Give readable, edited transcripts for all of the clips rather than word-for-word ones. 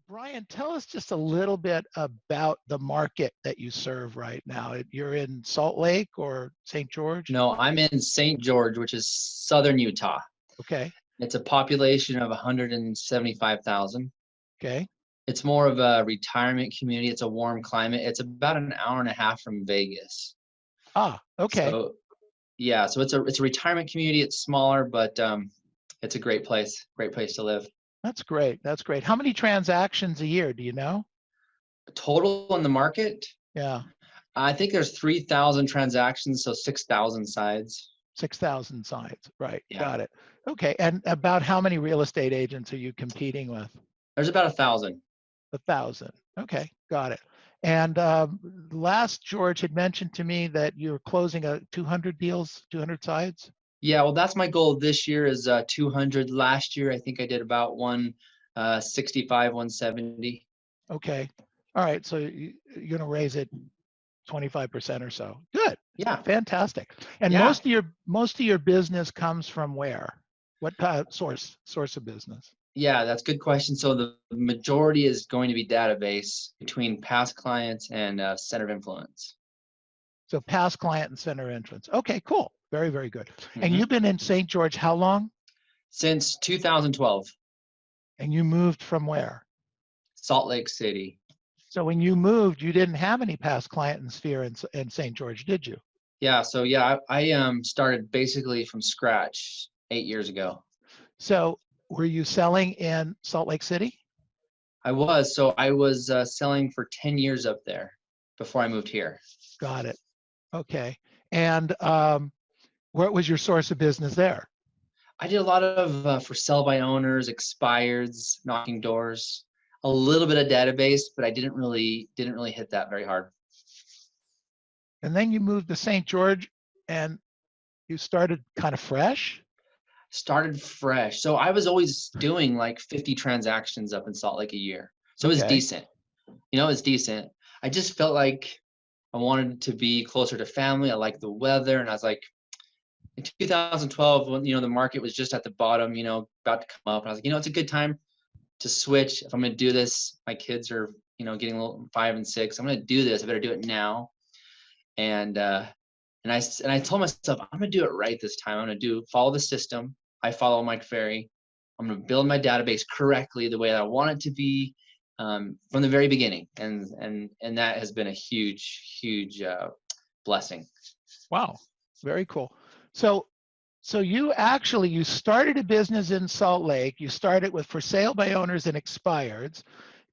Bryan, tell us just a little bit about the market that you serve right now. You're in Salt Lake or St. George? No, I'm in St. George, which is southern Utah. Okay. It's a population of 175,000. Okay. It's more of a retirement community. It's a warm climate. It's about an hour and a half from Vegas. Ah, okay. So yeah, so it's a retirement community. It's smaller, but it's a great place to live. That's great. That's great. How many transactions a year, do you know? Total in the market, Yeah, I think there's 3,000 transactions, so 6,000 sides. 6,000 sites. Right. Yeah. Got it. Okay. And about how many real estate agents are you competing with? There's about 1,000. 1,000. Okay. Got it. And last George had mentioned to me that you're closing 200 deals, 200 sides. Yeah, well, that's my goal this year is 200. Last year, I think I did about 165, 170. Okay. All right. So you're going to raise it 25% or so. Good. Yeah. Fantastic. And Yeah. most of your business comes from where? What source of business? Yeah, that's a good question. So the majority is going to be database between past clients and center of influence. So past client and center entrance. Okay, cool. Very, very good. And Mhm. you've been in St. George how long? Since 2012, And you moved from where? Salt Lake City. So when you moved, you didn't have any past client and sphere in St. George, did you? Yeah, so yeah, I started basically from scratch 8 years ago. So were you selling in Salt Lake City? I was selling for 10 years up there before I moved here. Got it. Okay. And what was your source of business there? I did a lot of for sell by owners, expireds, knocking doors, a little bit of database, but I didn't really hit that very hard. And then you moved to St. George and you started kind of fresh? Started fresh. So I was always doing like 50 transactions up in Salt Lake a year. So it was Okay. decent. It's decent. I just felt like I wanted to be closer to family. I like the weather. And I was like, in 2012, when, the market was just at the bottom, about to come up. And I was like, it's a good time to switch. If I'm going to do this, my kids are, getting a little 5 and 6. I'm going to do this. I better do it now. And I told myself, I'm going to do it right this time. I'm going to follow the system. I follow Mike Ferry. I'm going to build my database correctly the way that I want it to be from the very beginning. And that has been a huge blessing. Wow. Very cool. So you started a business in Salt Lake. You started with for sale by owners and expireds.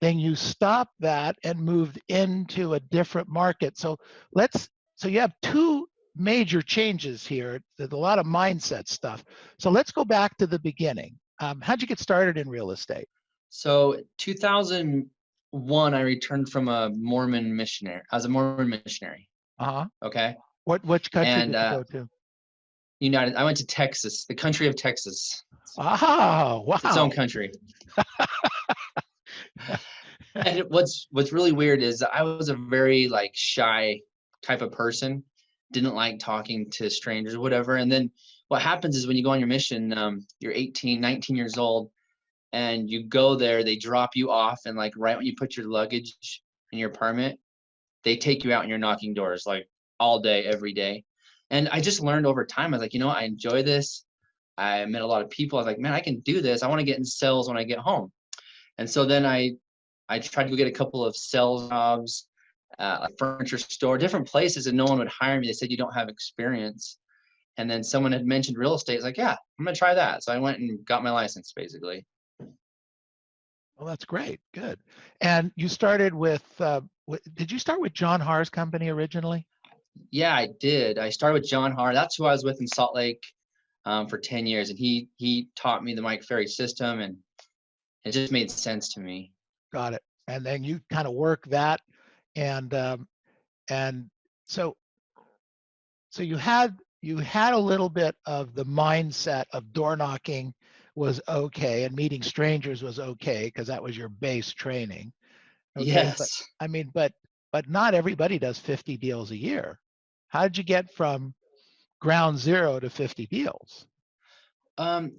Then you stopped that and moved into a different market. So you have two major changes here. There's a lot of mindset stuff. So let's go back to the beginning. How'd you get started in real estate? So 2001, I returned from a Mormon missionary. I was a Mormon missionary. Uh-huh. Okay. Which country And did you go to? I went to Texas, the country of Texas. Oh, wow. It's its own country. And what's really weird is I was a very shy type of person, didn't like talking to strangers or whatever. And then what happens is when you go on your mission, you're 18, 19 years old, and you go there, they drop you off, and right when you put your luggage and your permit, they take you out and you're knocking doors all day, every day. And I just learned over time, I was like, I enjoy this. I met a lot of people. I was like, man, I can do this. I want to get in sales when I get home. And so then I tried to go get a couple of sales jobs, like furniture store, different places, and no one would hire me. They said, you don't have experience. And then someone had mentioned real estate. It's like, yeah, I'm going to try that. So I went and got my license, basically. Well, that's great. Good. And you started did you start with John Har's company originally? Yeah, I did. I started with John Har. That's who I was with in Salt Lake for 10 years. And he taught me the Mike Ferry system, and it just made sense to me. Got it. And then you kind of work that, and so you had a little bit of the mindset of door knocking was okay, and meeting strangers was okay because that was your base training. Okay, Yes. but not everybody does 50 deals a year. How did you get from ground zero to 50 deals? So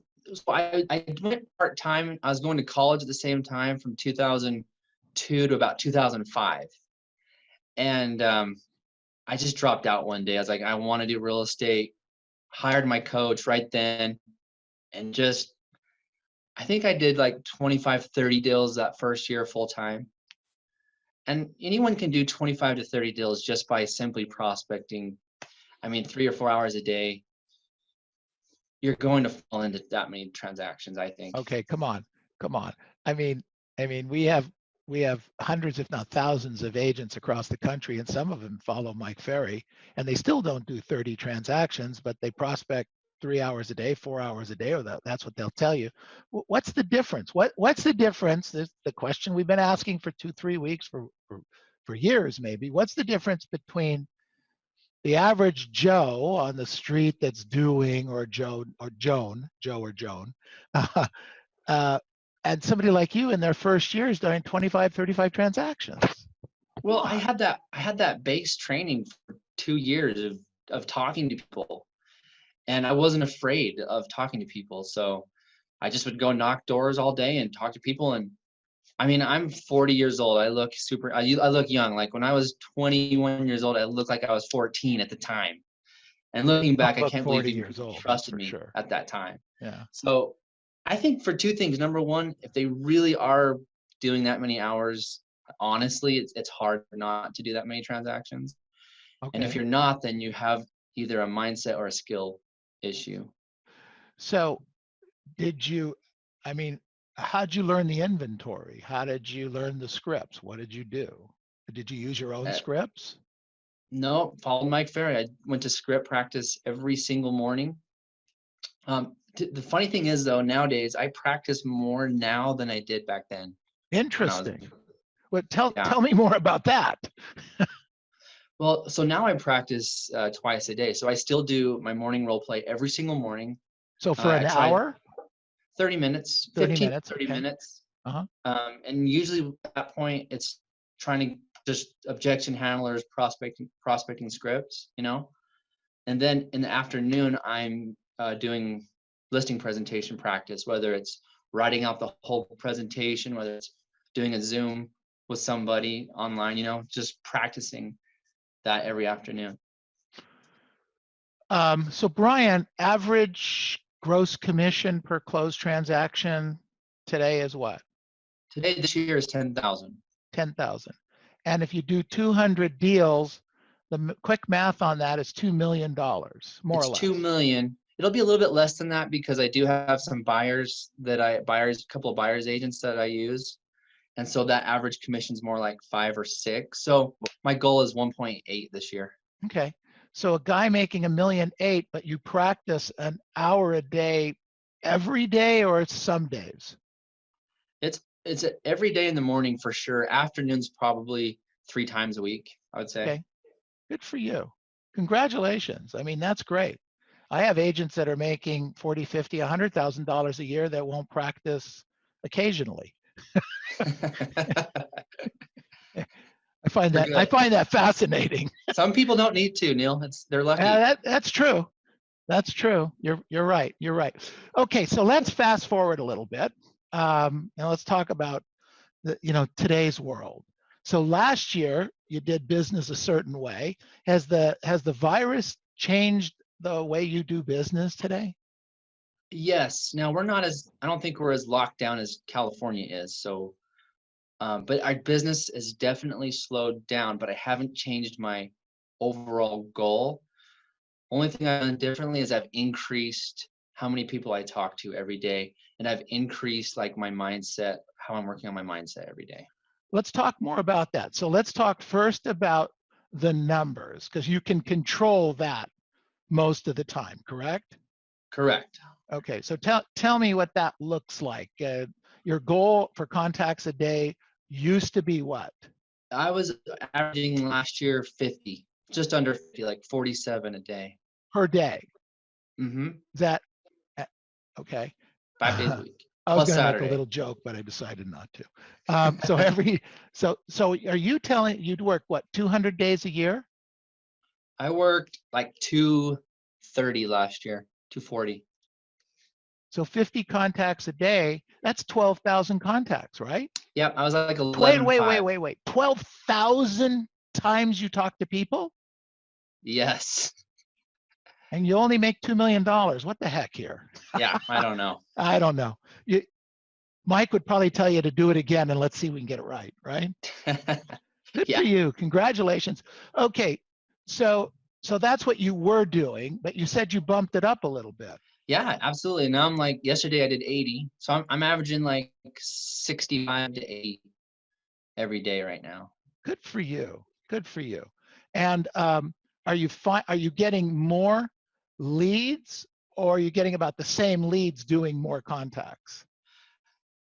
I went part-time. I was going to college at the same time from 2002 to about 2005. And I just dropped out one day. I was like, I want to do real estate. Hired my coach right then, and just I think I did like 25, 30 deals that first year full time. And anyone can do 25 to 30 deals just by simply prospecting. I mean, 3 or 4 hours a day. You're going to fall into that many transactions, I think. Okay, come on, come on. I mean, we have hundreds, if not thousands, of agents across the country, and some of them follow Mike Ferry, and they still don't do 30 transactions, but they prospect 3 hours a day, 4 hours a day, or that's what they'll tell you. What's the difference? What's the difference? This is the question we've been asking for 2-3 weeks for years, maybe. What's the difference between the average Joe on the street that's doing, or Joe or Joan, uh, and somebody like you in their first year is doing 25, 35 transactions? Well, I had that base training for 2 years of talking to people, and I wasn't afraid of talking to people. So I just would go knock doors all day and talk to people. And I mean, I'm 40 years old. I look I look young. Like when I was 21 years old, I looked like I was 14 at the time. And looking back, I Look can't believe 40 even years people old, that's trusted for me sure. at that time. Yeah. So I think for two things. Number one, if they really are doing that many hours, honestly, it's hard not to do that many transactions. And if Okay. you're not, then you have either a mindset or a skill issue. So did you, I mean, how'd you learn the inventory? How did you learn the scripts? What did you do? Did you use your own Uh, scripts? no, followed Mike Ferry. I went to script practice every single morning. The funny thing is, though, nowadays I practice more now than I did back then when I was. Interesting. Well, tell Yeah. tell me more about that. Well, so now I practice twice a day. So I still do my morning role play every single morning. So for an I try hour, 30 minutes, 30 15 to minutes, 30 okay. minutes. Uh-huh. And usually at that point, it's trying to just objection handlers, prospecting scripts, you know. And then in the afternoon, I'm doing listing presentation practice, whether it's writing out the whole presentation, whether it's doing a Zoom with somebody online, you know, just practicing that every afternoon. So Bryan, average gross commission per closed transaction today is what? Today, this year is 10,000. 10,000. And if you do 200 deals, the quick math on that is $2 million, more or It's less. 2 million. It'll be a little bit less than that because I do have some a couple of buyers agents that I use. And so that average commission is more like 5 or 6. So my goal is 1.8 this year. Okay. So a guy making $1.8 million, but you practice an hour a day every day, or it's some days? It's every day in the morning for sure. Afternoons probably 3 times a week, I would say. Okay. Good for you. Congratulations. I mean, that's great. I have agents that are making 40, 50, $100,000 a year that won't practice occasionally. I find that fascinating. Some people don't need to, Neil. They're lucky. That's true. That's true. You're right. You're right. Okay, so let's fast forward a little bit. And let's talk about today's world. So last year you did business a certain way. Has the virus changed the way you do business today? Yes. Now I don't think we're as locked down as California is. So, but our business has definitely slowed down, but I haven't changed my overall goal. Only thing I've done differently is I've increased how many people I talk to every day. And I've increased like my mindset, how I'm working on my mindset every day. Let's talk more about that. So let's talk first about the numbers, because you can control that most of the time, correct? Correct. Okay, so tell me what that looks like. Your goal for contacts a day used to be what? I was averaging last year 50, just under 50, like 47 a day. Per day. Mm-hmm. Is that okay? 5 days a week. I was Plus going to make Saturday. a little joke, but I decided not to. So are you telling you'd work what, 200 days a year? I worked like 230 last year, 240. So 50 contacts a day, that's 12,000 contacts, right? Yep, I was like Wait, 11.5. 12,000 times you talk to people Yes. and you only make $2 million. What the heck here? Yeah, I don't know. I don't know. Mike would probably tell you to do it again and let's see if we can get it right, right? Good Yeah. for you. Congratulations. Okay, so that's what you were doing, but you said you bumped it up a little bit. Yeah, absolutely. Now I'm like, yesterday I did 80. So I'm averaging like 65 to 80 every day right now. Good for you. Good for you. And are you getting more leads, or are you getting about the same leads doing more contacts?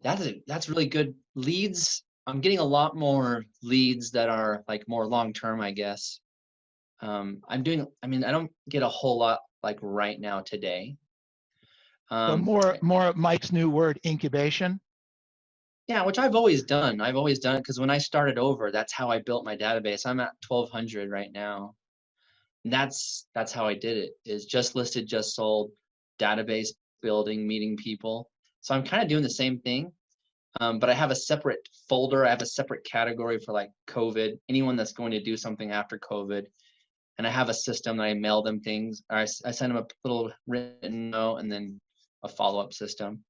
That's really good. Leads, I'm getting a lot more leads that are like more long term, I guess. I don't get a whole lot like right now today. So more of Mike's new word, incubation. Yeah, which I've always done. I've always done it because when I started over, that's how I built my database. I'm at 1,200 right now. And that's how I did it, is just listed, just sold, database building, meeting people. So I'm kind of doing the same thing. But I have a separate folder. I have a separate category for like COVID, anyone that's going to do something after COVID. And I have a system that I mail them things. Or I send them a little written note and then a follow-up system.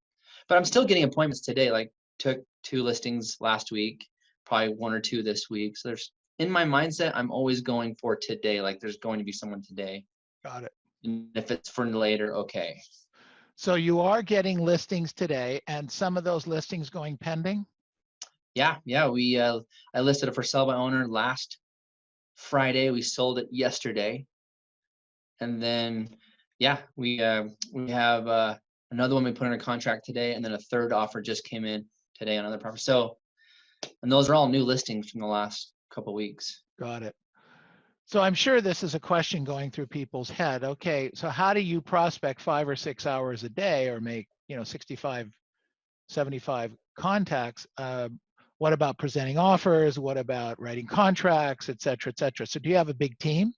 But I'm still getting appointments today. Like, took 2 listings last week, probably 1 or 2 this week. So there's, in my mindset, I'm always going for today. Like, there's going to be someone today. Got it. And if it's for later, okay. So you are getting listings today, and some of those listings going pending? Yeah. I listed a for sale by owner last Friday. We sold it yesterday. And then, yeah, we have another one we put under contract today, and then a third offer just came in today on another property. So, and those are all new listings from the last couple of weeks. Got it. So I'm sure this is a question going through people's head. Okay, so how do you prospect 5 or 6 hours a day or make 65, 75 contacts? What about presenting offers? What about writing contracts, et cetera, et cetera? So do you have a big team?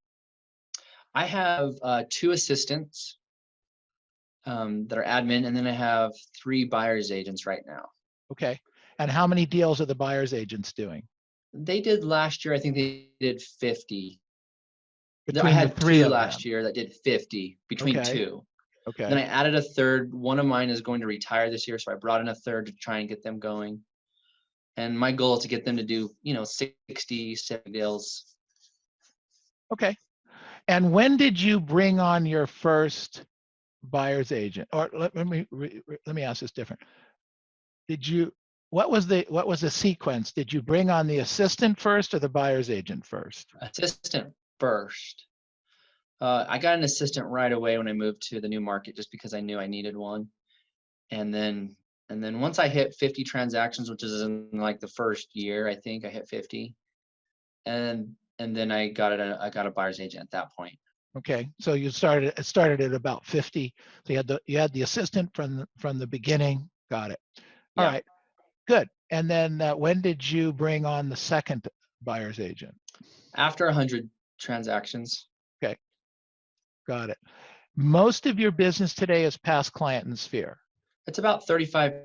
I have 2 assistants that are admin, and then I have 3 buyer's agents right now. Okay. And how many deals are the buyer's agents doing? They did last year, I think they did 50. I Between the had 3 2 of last them. year that did 50 between Okay. 2. Okay. Then I added a third. One of mine is going to retire this year, so I brought in a third to try and get them going. And my goal is to get them to do, 60, 70 deals. Okay. And when did you bring on your first buyer's agent? Or let me ask this different. What was the sequence? Did you bring on the assistant first or the buyer's agent first? Assistant first. I got an assistant right away when I moved to the new market, just because I knew I needed one. And then once I hit 50 transactions, which is in like the first year, I think I hit 50. And then I got a buyer's agent at that point. Okay, so it started at about 50. So you had the assistant from the beginning. Got it. All Yeah. right, good. And then when did you bring on the second buyer's agent? After 100 transactions. Okay, got it. Most of your business today is past client and sphere. It's about 35%.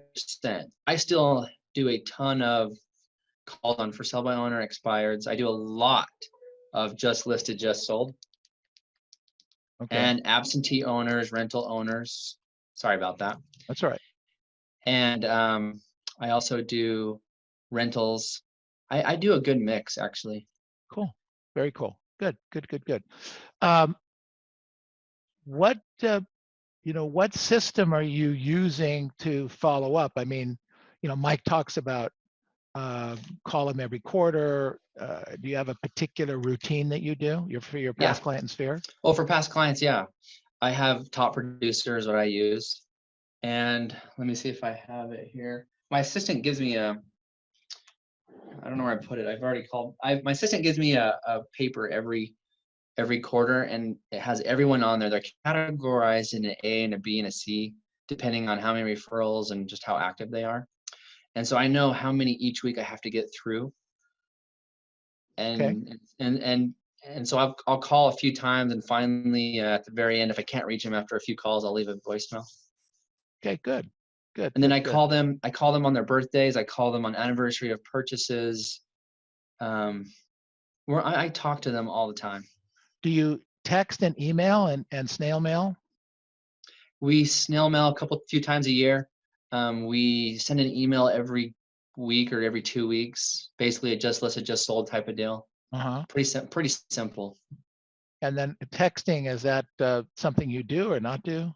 I still do a ton of calls on for sale by owner, expireds. I do a lot of just listed, just sold. Okay. And absentee owners, rental owners. Sorry about that. That's all right. And I also do rentals. I do a good mix, actually. Cool. Very cool. Good. What system are you using to follow up? I mean, Mike talks about call him every quarter. Do you have a particular routine that you do for your past client and sphere? Well, for past clients, yeah. I have top producers what I use. And let me see if I have it here. My assistant gives me I don't know where I put it. I've already called. My assistant gives me a paper every quarter, and it has everyone on there. They're categorized in an A and a B and a C, depending on how many referrals and just how active they are. And so I know how many each week I have to get through. And Okay. and so I'll call a few times, and finally at the very end, if I can't reach him after a few calls, I'll leave a voicemail. Okay, good. Good, And then good, I good. call them on their birthdays. I call them on anniversary of purchases. Where I talk to them all the time. Do you text and email and snail mail? We snail mail few times a year. We send an email every week or every 2 weeks. Basically, a just listed, just sold type of deal. Uh-huh. Pretty simple. And then texting, is that something you do or not do?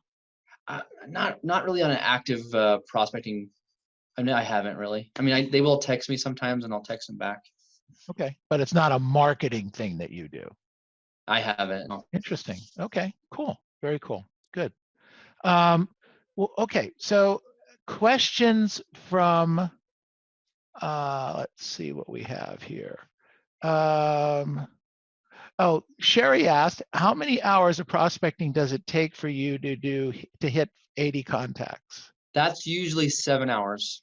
Not really on an active prospecting. I mean, I haven't really. I mean, they will text me sometimes, and I'll text them back. Okay, but it's not a marketing thing that you do. I haven't. No. Interesting. Okay, cool. Very cool. Good. Well, okay, so questions from, let's see what we have here. Oh, Sherry asked, how many hours of prospecting does it take for you to hit 80 contacts? That's usually 7 hours.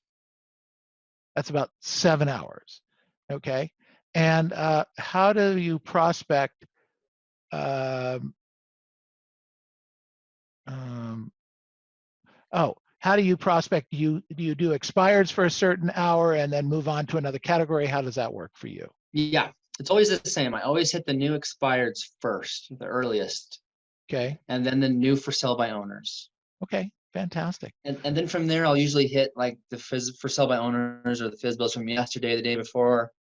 That's about 7 hours. Okay. And how do you prospect? How do you prospect? Do you do expireds for a certain hour and then move on to another category? How does that work for you? Yeah, it's always the same. I always hit the new expireds first, the earliest, Okay. and then the new for sale by owners. Okay. Fantastic. And then from there, I'll usually hit like the for sale by owners or the fizz bills from yesterday, the day before.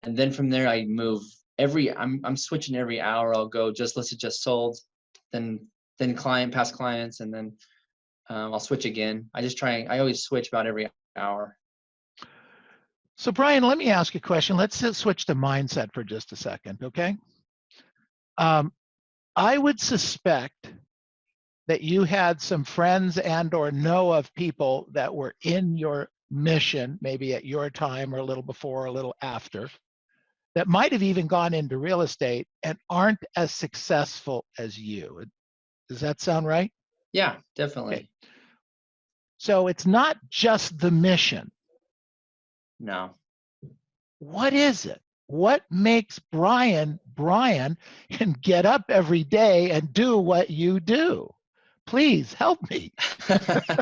And then from there, I move I'm switching every hour. I'll go just listed, just sold, then past clients, and then I'll switch again. I always switch about every hour. So Bryan, let me ask you a question. Let's switch to mindset for just a second, okay? I would suspect that you had some friends and or know of people that were in your mission, maybe at your time or a little before or a little after, that might have even gone into real estate and aren't as successful as you. Does that sound right? Yeah, definitely. Okay. So it's not just the mission. No. What is it? What makes Bryan and get up every day and do what you do? Please help me. I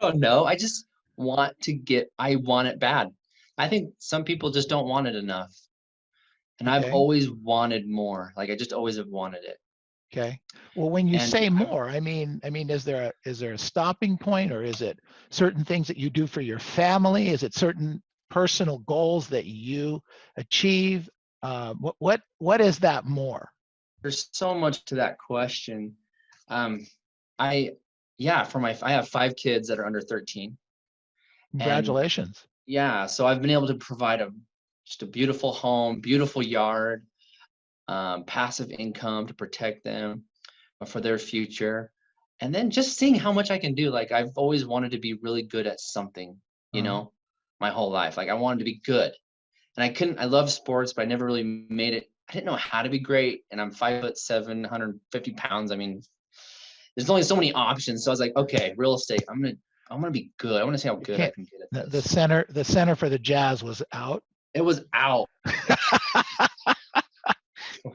don't know. I just I want it bad. I think some people just don't want it enough. And I've Okay. always wanted more. Like I just always have wanted it. Okay. Well, when you And say more, I mean, is there a stopping point, or is it certain things that you do for your family? Is it certain personal goals that you achieve? What is that more? there's so much to that question. I have 5 kids that are under 13. And Congratulations. yeah, so I've been able to provide just a beautiful home, beautiful yard, passive income to protect them for their future. And then just seeing how much I can do. Like I've always wanted to be really good at something, Uh-huh. my whole life. Like I wanted to be good. And I love sports, but I never really made it. I didn't know how to be great. And I'm 5'7", 150 pounds. I mean, there's only so many options. So I was like, okay, real estate. I'm gonna be good. I want to see how You good I can't. can get at The this. center for the Jazz was out. It was out.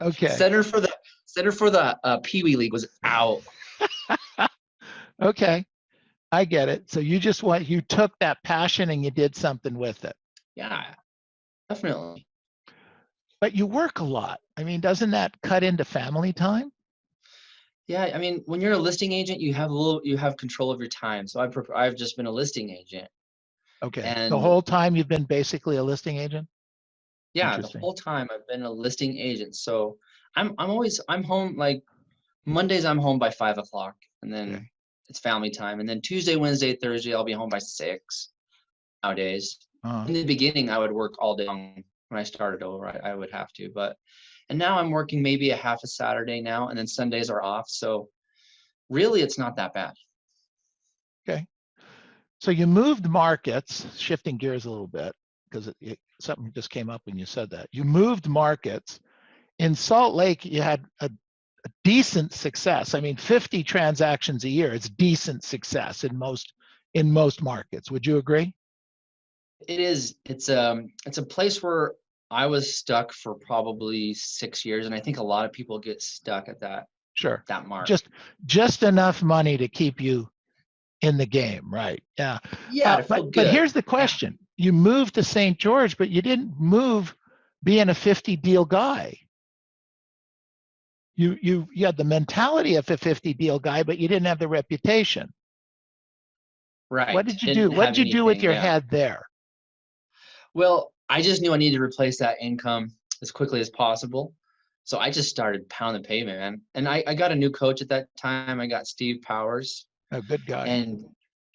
Okay. Center for the Pee Wee League was out. Okay. I get it. So you took that passion and you did something with it. Yeah, definitely. But you work a lot. I mean, doesn't that cut into family time? Yeah, I mean, when you're a listing agent, you have control of your time. So I've just been a listing agent, Okay. The and whole time you've been basically a listing agent? yeah, the Interesting. whole time I've been a listing agent. So I'm home like Mondays. I'm home by 5 o'clock, and then Okay. it's family time. And then Tuesday, Wednesday, Thursday, I'll be home by 6 nowadays. Uh, In the beginning, I would work all day long when I started over. I would have to, and now I'm working maybe a half a Saturday now, and then Sundays are off. So really, it's not that bad. okay. So you moved markets, shifting gears a little bit, because something just came up when you said that. You moved markets. In Salt Lake, you had a decent success. I mean, 50 transactions a year, it's decent success in most markets. Would you agree? It is. It's a place where I was stuck for probably 6 years, and I think a lot of people get stuck at that. Sure. that mark. Just enough money to keep you in the game, right? Yeah. Yeah, to feel But good. here's the question. You moved to St. George, but you didn't move being a 50 deal guy. You had the mentality of a 50 deal guy, but you didn't have the reputation. Right. What did you Didn't do? What have did you do with anything, your yeah. head there? Well, I just knew I needed to replace that income as quickly as possible. So I just started pounding the pavement, man. And I got a new coach at that time. I got Steve Powers, A good guy. and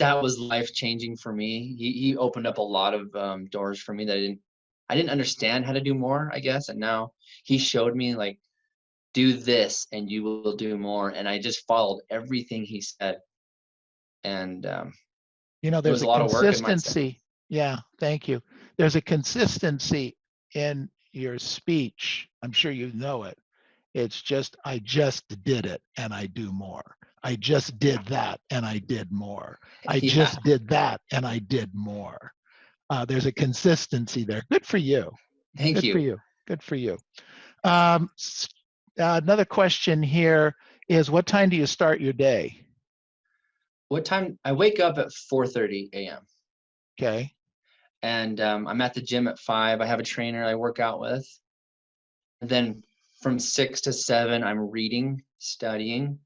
that was life changing for me. He opened up a lot of doors for me that I didn't understand how to do more, I guess. And now he showed me, like, do this and you will do more. And I just followed everything he said. And You know, it there's was a a lot of work and mindset. consistency. Yeah, thank you. There's a consistency in your speech. I'm sure you know it. It's just, I just did it and I do more. I just did that and I did more. I Yeah. just did that and I did more. There's a consistency there. Good for you. Thank Good you. for you. Good for you. Another question here is, what time do you start your day? What time? I wake up at 4:30 a.m. Okay. And I'm at the gym at 5. I have a trainer I work out with. And then from 6 to 7, I'm reading, studying,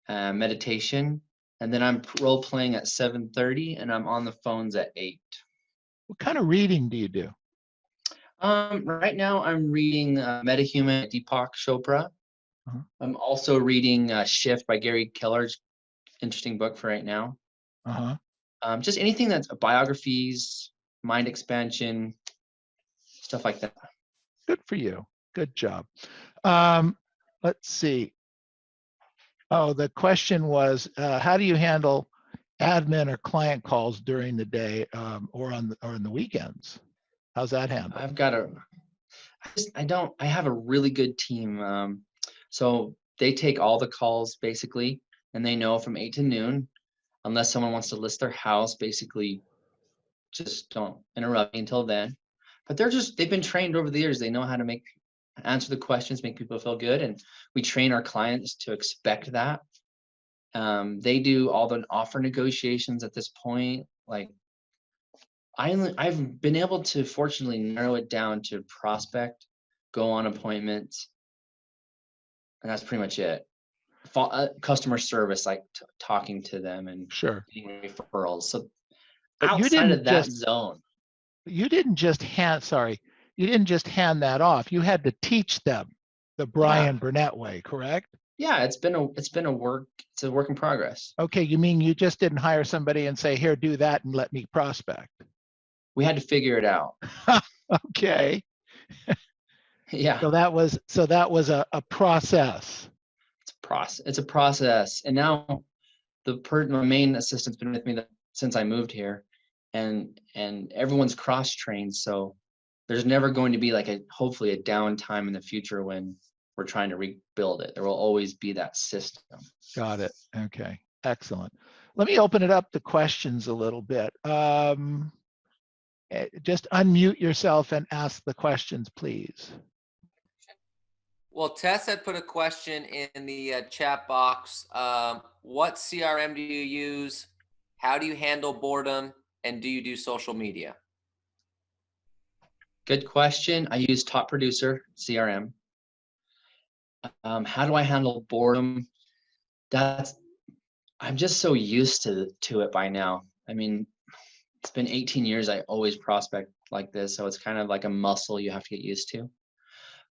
meditation, and then I'm role playing at 7:30, and I'm on the phones at 8. What kind of reading do you do? Right now, I'm reading Metahuman by Deepak Chopra. Uh-huh. I'm also reading Shift by Gary Keller's interesting book for right now. Uh-huh. Just anything that's biographies, mind expansion, stuff like that. Good for you. Good job. Let's see. Oh, the question was, how do you handle admin or client calls during the day, or in the weekends? How's that handled? I have a really good team. So they take all the calls basically, and they know from 8 to noon, unless someone wants to list their house, basically just don't interrupt me until then. But they've been trained over the years. They know how to answer the questions, make people feel good. And we train our clients to expect that. They do all the offer negotiations at this point. Like, I've been able to fortunately narrow it down to prospect, go on appointments, and that's pretty much it. Customer service, like talking to them and Sure. getting referrals. So But outside of that zone, you didn't just hand that off. You had to teach them the Bryan Burnett way, correct? Yeah, it's a work in progress. Okay, you mean you just didn't hire somebody and say, here, do that and let me prospect? We had to figure it out. Okay. Yeah. So that was a process. It's a process. And now my main assistant's been with me since I moved here, and everyone's cross-trained. So there's never going to be hopefully a downtime in the future when we're trying to rebuild it. There will always be that system. Got it. Okay. Excellent. Let me open it up to questions a little bit. Just unmute yourself and ask the questions, please. Well, Tess had put a question in the chat box. What CRM do you use? How do you handle boredom? And do you do social media? Good question. I use Top Producer CRM. How do I handle boredom? I'm just so used to it by now. I mean, it's been 18 years. I always prospect like this, so it's kind of like a muscle you have to get used to.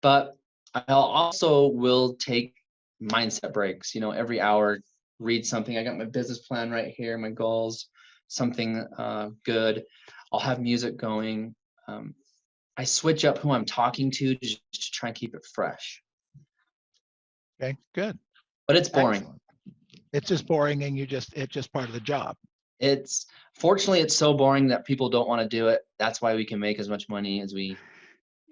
But I also will take mindset breaks. Every hour, read something. I got my business plan right here, my goals, something good. I'll have music going. I switch up who I'm talking to just to try and keep it fresh. Okay, good. But it's boring. Excellent. It's just boring, and it's just part of the job. Fortunately, it's so boring that people don't want to do it. That's why we can make as much money as we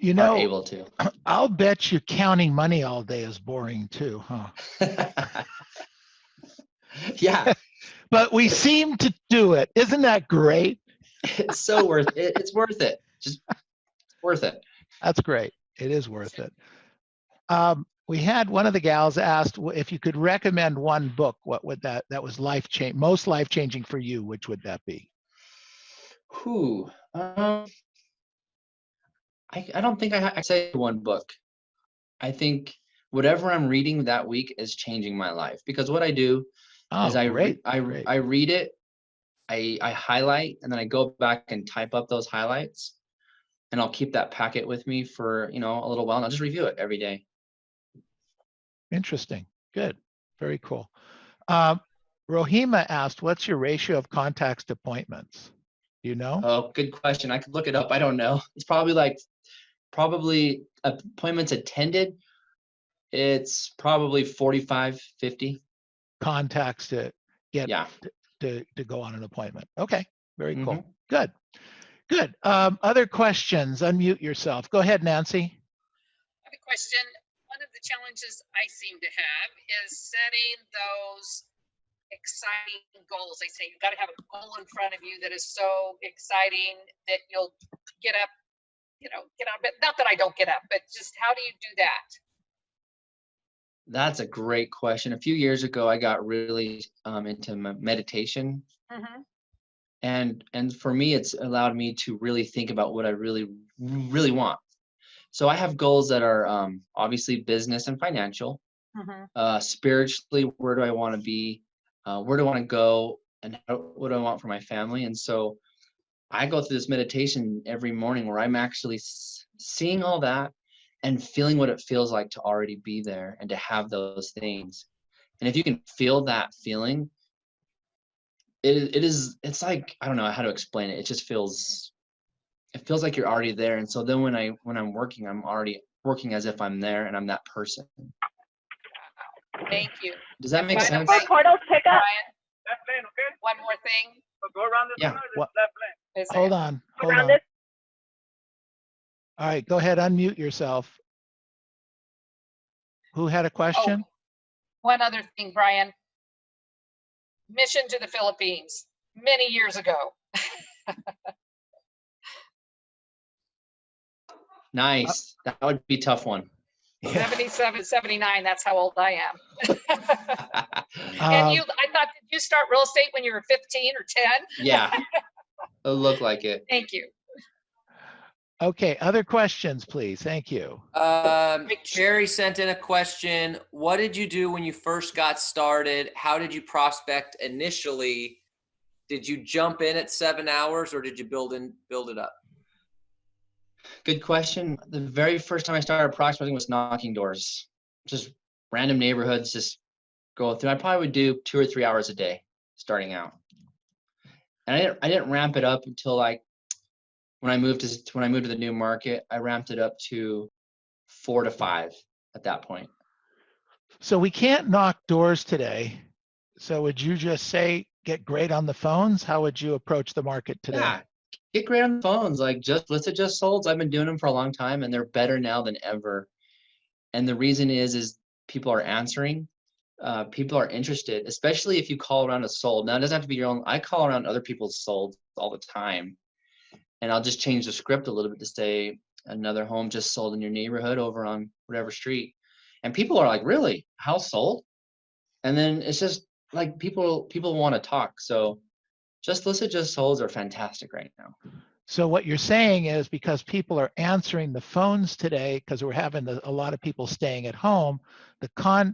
are able to. I'll bet you counting money all day is boring too, huh? Yeah. But we seem to do it. Isn't that great? It's so worth it. It's worth it. Just worth it. That's great. It is worth it. We had one of the gals asked if you could recommend one book, what would that was most life-changing for you, which would that be? Who? I don't think I say one book. I think whatever I'm reading that week is changing my life, because what I do is Oh, great. I read it, I highlight, and then I go back and type up those highlights, and I'll keep that packet with me for, you know, a little while, and I'll just review it every day. Interesting. Good. Very cool. Rohima asked, what's your ratio of contacts to appointments? Do you know? Oh, good question. I could look it up. I don't know. It's probably appointments attended. It's probably 45, 50. Contacts to get Yeah. to go on an appointment. Okay. Very cool. Mhm. Good. Good. Other questions? Unmute yourself. Go ahead, Nancy. I have a question. One of the challenges I seem to have is setting those exciting goals. They say you've got to have a goal in front of you that is so exciting that you'll get up, get out of bed. Not that I don't get up, but just how do you do that? That's a great question. A few years ago, I got really into meditation, Mm-hmm. and for me, it's allowed me to really think about what I really want. So I have goals that are obviously business and financial. Mm-hmm. Spiritually, where do I want to be? Where do I want to go? And what do I want for my family? And so I go through this meditation every morning where I'm actually seeing all that and feeling what it feels like to already be there and to have those things. And if you can feel that feeling, it's like, I don't know how to explain it. It just feels like you're already there. And so then when I'm working, I'm already working as if I'm there and I'm that person. Thank you. Does that make By the sense? way, Portal pickup. Brian, Left lane, okay? one more thing. So go around the Yeah. corner, What- left lane. Is Hold that- on. Hold Around on. this. All right. Go ahead. Unmute yourself. Who had a question? One other thing, Brian. Mission to the Philippines many years ago. Nice. That would be a tough one. Yeah. 77, 79, that's how old I am. And Um, I thought, did you start real estate when you were 15 or 10? Yeah. It'll look like it. Thank you. Okay. Other questions, please. Thank you. Cherry sent in a question. What did you do when you first got started? How did you prospect initially? Did you jump in at 7 hours or did you build it up? Good question. The very first time I started prospecting was knocking doors, just random neighborhoods, just go through. I probably would do 2 or 3 hours a day starting out. And I didn't ramp it up until like when I moved to the new market. I ramped it up to 4 to 5 at that point. So we can't knock doors today. So would you just say, get great on the phones? How would you approach the market today? Yeah, get great on the phones. Like let's adjust solds. I've been doing them for a long time, and they're better now than ever. And the reason is people are answering. People are interested, especially if you call around a sold. Now it doesn't have to be your own. I call around other people's solds all the time, and I'll just change the script a little bit to say another home just sold in your neighborhood over on whatever street, and people are like, really, house sold? And then it's just like people want to talk. So just listen, just solds are fantastic right now. So what you're saying is because people are answering the phones today, because we're having a lot of people staying at home,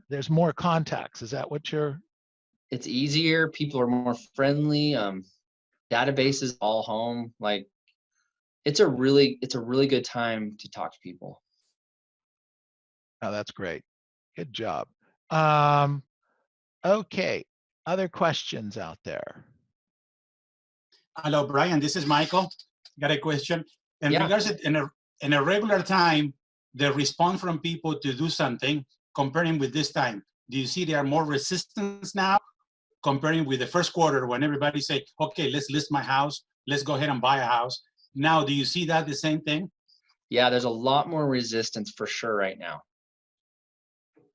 there's more contacts. Is that what you're? It's easier. People are more friendly. Databases all home. Like it's a really good time to talk to people. Oh, that's great. Good job. Okay. Other questions out there? Hello, Brian. This is Michael. Got a question. In Yeah. regards to in a regular time, the response from people to do something, comparing with this time, do you see there are more resistance now comparing with the first quarter when everybody say, okay, let's list my house, let's go ahead and buy a house. Now, do you see that the same thing? Yeah, there's a lot more resistance for sure right now,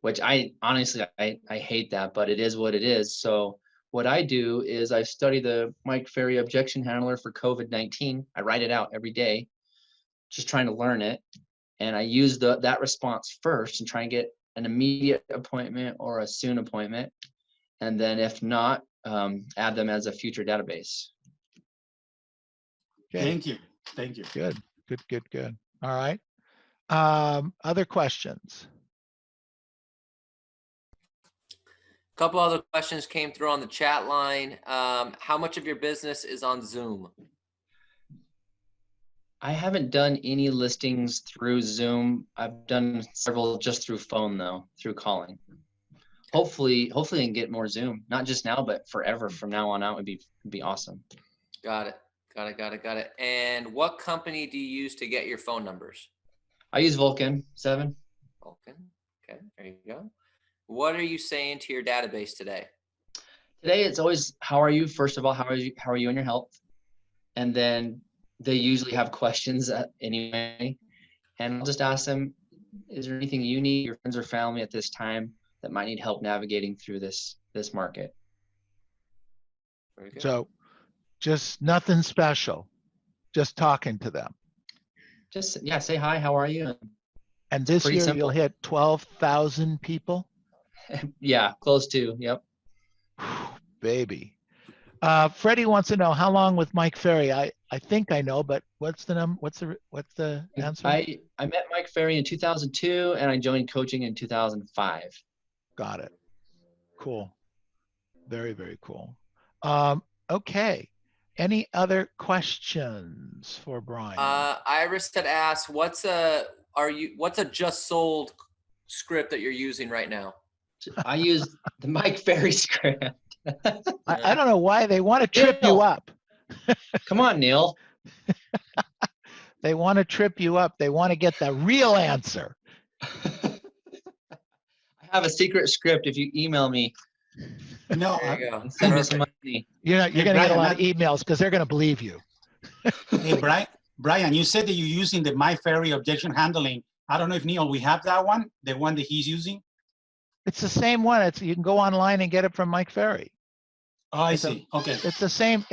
which I honestly, I hate that, but it is what it is. So what I do is I study the Mike Ferry objection handler for COVID-19. I write it out every day, just trying to learn it. And I use that response first and try and get an immediate appointment or a soon appointment. And then if not, add them as a future database. Okay. Thank you. Thank you. Good. All right. Other questions? A couple other questions came through on the chat line. How much of your business is on Zoom? I haven't done any listings through Zoom. I've done several just through phone though, through calling. Hopefully I can get more Zoom, not just now, but forever from now on out would be awesome. Got it. And what company do you use to get your phone numbers? I use Vulcan 7. Vulcan. Okay, there you go. What are you saying to your database today? Today it's always, how are you? First of all, how are you and your health? And then they usually have questions anyway. And I'll just ask them, is there anything you need, your friends or family at this time that might need help navigating through this market? Very good. So just nothing special, just talking to them. Just, yeah, say hi, how are you? And this Pretty year simple. you'll hit 12,000 people. Yeah, close to, yep. Baby. Freddie wants to know how long with Mike Ferry. I think I know, but what's the number? What's the answer? I met Mike Ferry in 2002 and I joined coaching in 2005. Got it. Cool. Very, very cool. Okay. Any other questions for Bryan? Iris had asked, what's a just sold script that you're using right now? I use the Mike Ferry script. I don't know why they want to trip you Neil. up. Come on, Neil. They want to trip you up. They want to get the real answer. I have a secret script if you email me. No, There you go. And send me some money. You're going to get a Bryan, lot of emails because they're going to believe you. hey, Bryan, you said that you're using the My Ferry objection handling. I don't know if Neil, we have that one, the one that he's using. It's the same one. You can go online and get it from Mike Ferry. Oh, I It's a- see. Okay. It's the same.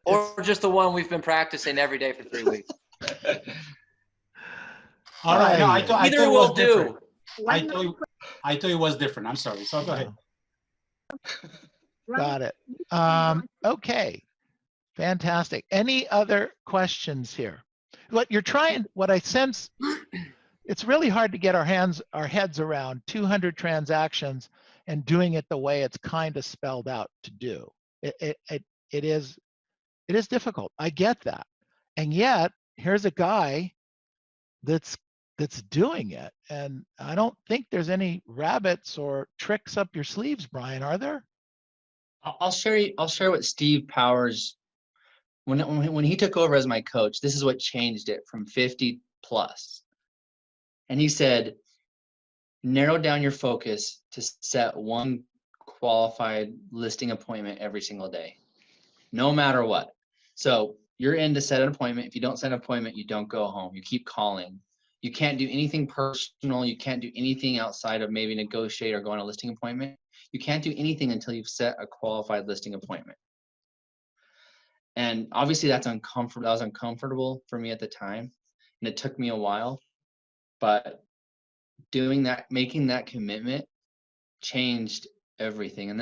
Or just the one we've been practicing every day for 3 weeks. All right. No, I thought Either it will was different. do. I thought it was different. I'm sorry. So go ahead. Got it. Okay. Fantastic. Any other questions here? What I sense, it's really hard to get our heads around 200 transactions and doing it the way it's kind of spelled out to do. It is difficult. I get that. And yet here's a guy that's doing it. And I don't think there's any rabbits or tricks up your sleeves, Bryan, are there? I'll share what Steve Powers, when he took over as my coach, this is what changed it from 50 plus. And he said, narrow down your focus to set one qualified listing appointment every single day, no matter what. So you're in to set an appointment. If you don't set an appointment, you don't go home. You keep calling. You can't do anything personal. You can't do anything outside of maybe negotiate or go on a listing appointment. You can't do anything until you've set a qualified listing appointment. And obviously that's uncomfortable. That was uncomfortable for me at the time. And it took me a while, but doing that, making that commitment changed everything. And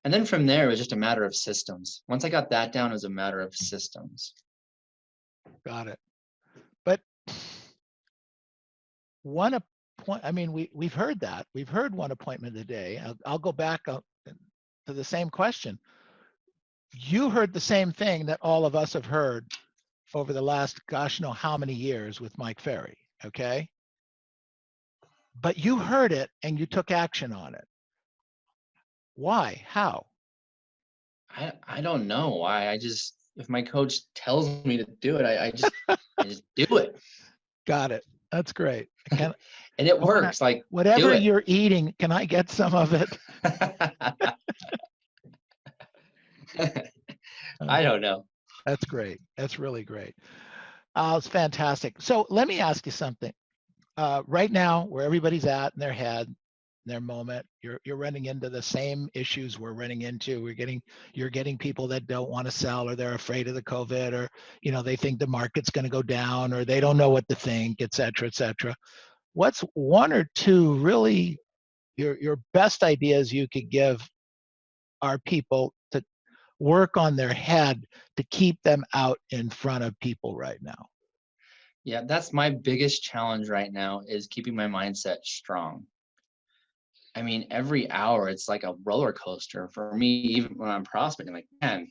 then from there, it was just a matter of systems. Once I got that down, it was a matter of systems. Got it. But I mean, we've heard that. We've heard one appointment a day. I'll go back to the same question. You heard the same thing that all of us have heard over the last, gosh, know how many years with Mike Ferry, okay? But you heard it and you took action on it. Why? How? I don't know why. If my coach tells me to do it, I just do it. Got it. That's great. And it works. Like whatever do it. you're eating, can I get some of it? I don't know. That's great. That's really great. It's fantastic. So let me ask you something. Right now, where everybody's at in their head, in their moment, you're running into the same issues we're running into. You're getting people that don't want to sell, or they're afraid of the COVID, or they think the market's going to go down, or they don't know what to think, et cetera, et cetera. what's one or two really your best ideas you could give our people to work on their head to keep them out in front of people right now? Yeah, that's my biggest challenge right now is keeping my mindset strong. I mean, every hour it's like a roller coaster for me, even when I'm prospecting, like, man,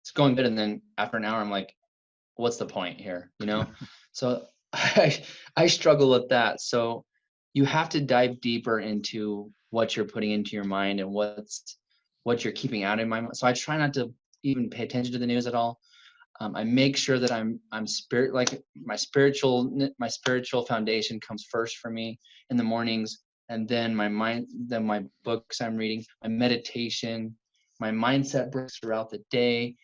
it's going good. And then after an hour, I'm like, what's the point here? You know? So I struggle with that. So you have to dive deeper into what you're putting into your mind and what you're keeping out of my mind. So I try not to even pay attention to the news at all. I make sure that I'm spirit, like my spiritual foundation comes first for me in the mornings, and then my mind, then my books I'm reading, my meditation, my mindset breaks throughout the day,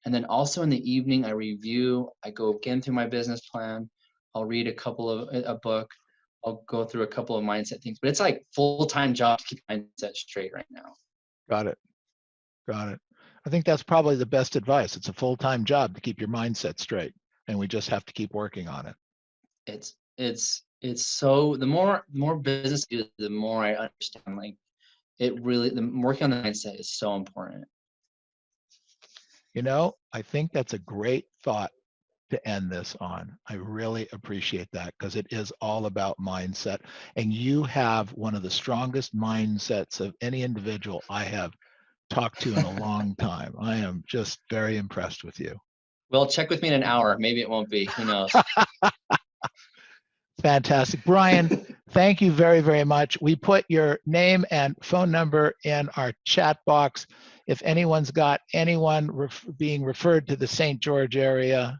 and then also in the evening I review. I go again through my business plan. I'll read a book. I'll go through a couple of mindset things, but it's like full-time job to keep my mindset straight right now. Got it. Got it. I think that's probably the best advice. It's a full-time job to keep your mindset straight, and we just have to keep working on it. It's so the more business you do, the more I understand, like the working on the mindset is so important. You know, I think that's a great thought to end this on. I really appreciate that, because it is all about mindset, and you have one of the strongest mindsets of any individual I have talked to in a long time. I am just very impressed with you. Well, check with me in an hour. Maybe it won't be. Who knows? Fantastic. Bryan, thank you very, very much. We put your name and phone number in our chat box. If anyone's got anyone being referred to the St. George area,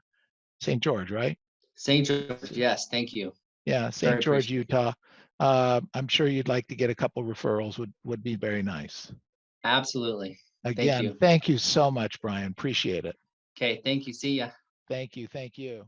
St. George, right? St. George, yes, thank you. Yeah, St. Very George, appreciative. Utah. I'm sure you'd like to get a couple referrals, would be very nice. Absolutely. Again, thank you so much, Bryan. Appreciate it. Okay, thank you. See ya. Thank you. Thank you.